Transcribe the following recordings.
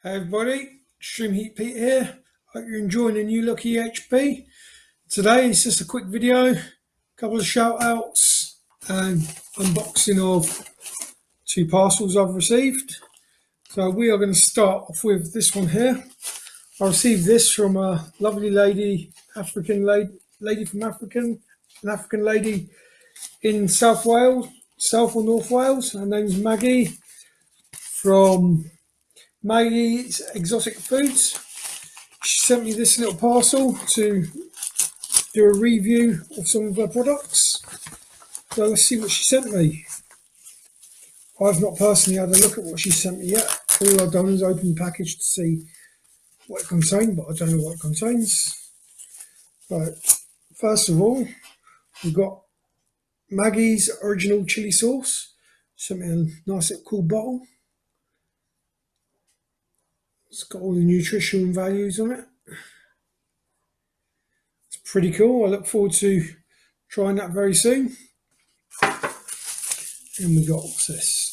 Hey everybody, Extreme Heat Pete here. Hope you're enjoying the new look E.H.P. Today it's just a quick video, a couple of shout outs and unboxing of two parcels I've received. So we are going to start off with this one here. I received this from a lovely lady, an African lady in South Wales, South or North Wales. Her name's Maggie from Maggie's Exotic Foods. She sent me this little parcel to do a review of some of her products. So let's see what she sent me. I've not personally had a look at what she sent me yet. All I've done is open the package to see what it contains, but I don't know what it contains. Right, first of all, we've got Maggie's original chili sauce. Sent me a nice little cool bottle. It's got all the nutritional values on it. It's pretty cool. I look forward to trying that very soon. And we got what's this?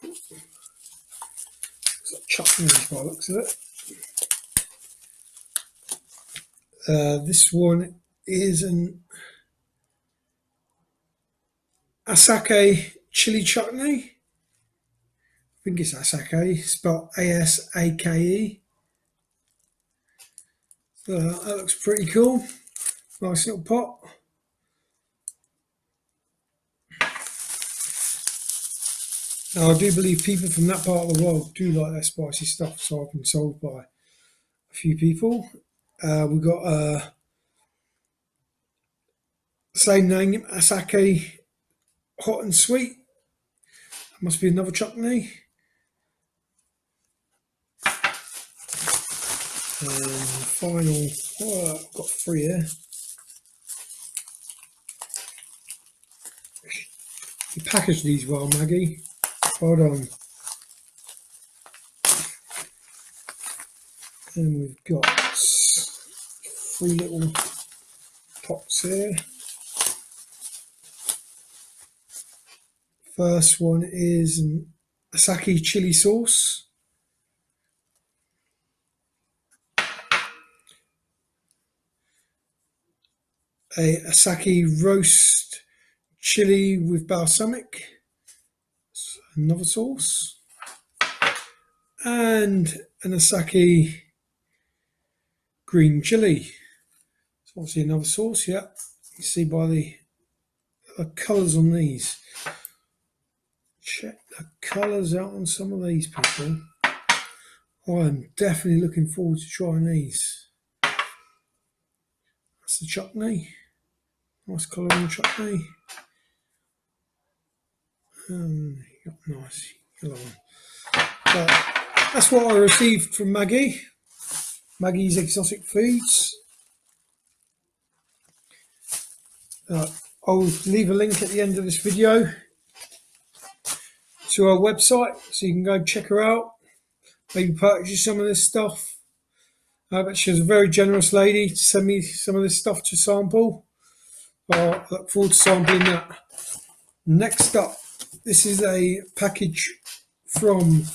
It's like chutney by the looks of it. This one is an Asake chili chutney. I think it's Asake, spelled A-S-A-K-E. That looks pretty cool. Nice little pot. Now, I do believe people from that part of the world do like their spicy stuff, so I've been told by a few people. We've got same name, Asake hot and sweet. That must be another chutney. And final, I've got three here. You packaged these well, Maggie. Well done. And we've got three little pots here. First one is an Asake chili sauce. A Asake roast chili with balsamic. That's another sauce. And an Asake green chili. It's obviously another sauce, yeah. You see by the colours on these. Check the colours out on some of these, people. I'm definitely looking forward to trying these. That's the chutney. Nice colour on the chutney. Got nice yellow one. But that's what I received from Maggie. Maggie's Exotic Foods. I'll leave a link at the end of this video to our website so you can go check her out, maybe purchase some of this stuff. But she was a very generous lady to send me some of this stuff to sample. I look forward to sampling that. Next up, this is a package from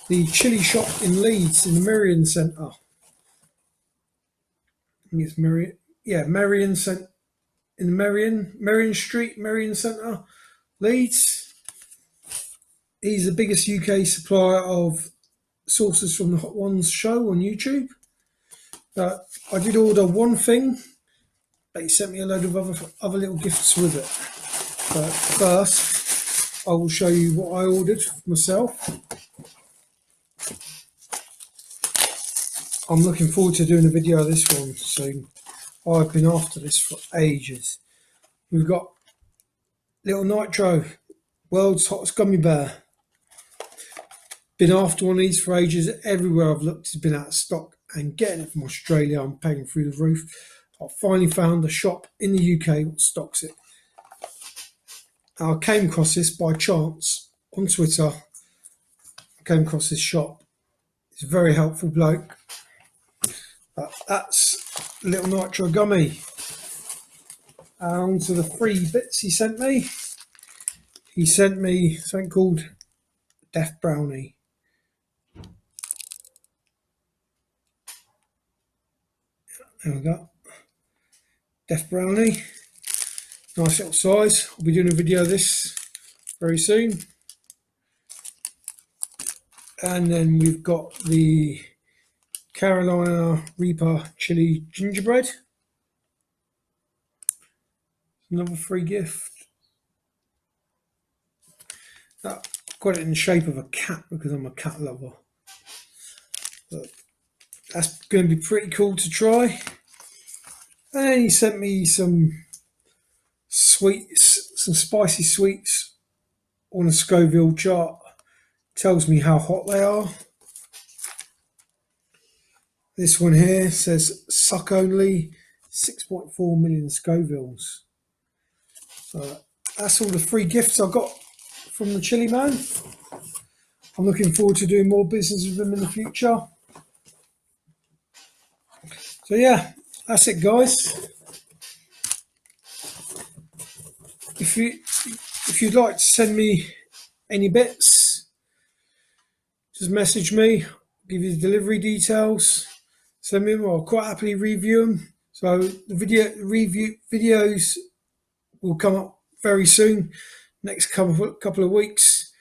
the chili shop in Leeds in the Merrion Centre. I think it's Merrion, yeah, Merrion Centre. In Merrion Street, Merrion Centre, Leeds. He's the biggest UK supplier of sauces from the Hot Ones show on YouTube. I did order one thing, but he sent me a load of other little gifts with it. But first, I will show you what I ordered myself. I'm looking forward to doing a video of this one soon. I've been after this for ages. We've got Little Nitro, world's hottest gummy bear. Been after one of these for ages. Everywhere I've looked has been out of stock, and getting it from Australia, I'm paying through the roof. I finally found a shop in the UK that stocks it. I came across this by chance on Twitter. I came across this shop. It's a very helpful bloke. That's Little Nitro Gummy. On to the three bits he sent me. He sent me something called Death Brownie. There we go. Death brownie. Nice little size. I'll be doing a video of this very soon. And then we've got the Carolina Reaper chili gingerbread. Another free gift. That got it in the shape of a cat because I'm a cat lover. But that's going to be pretty cool to try. And then he sent me some sweets, some spicy sweets on a Scoville chart. Tells me how hot they are. This one here says suck only 6.4 million Scovilles. So that's all the free gifts I got from the Chili Man. I'm looking forward to doing more business with them in the future. So yeah, that's it, guys. If you'd like to send me any bits, just message me. I'll give you the delivery details. Send me them. I'll quite happily review them. So the review videos will come up very soon, next couple of weeks.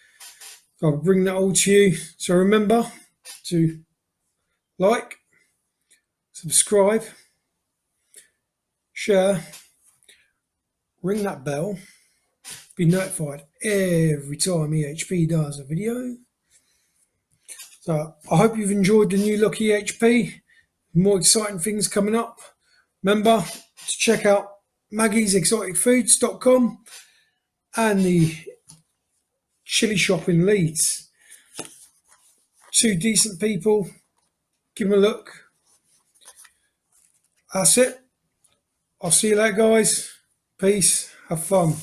So I'll bring that all to you. So remember to like, subscribe, share, ring that bell, be notified every time E.H.P does a video. So I hope you've enjoyed the new look E.H.P. More exciting things coming up. Remember to check out maggiesexoticfoods.com and the chili shop in Leeds. Two decent people. Give them a look. That's it. I'll see you later, guys. Peace. Have fun.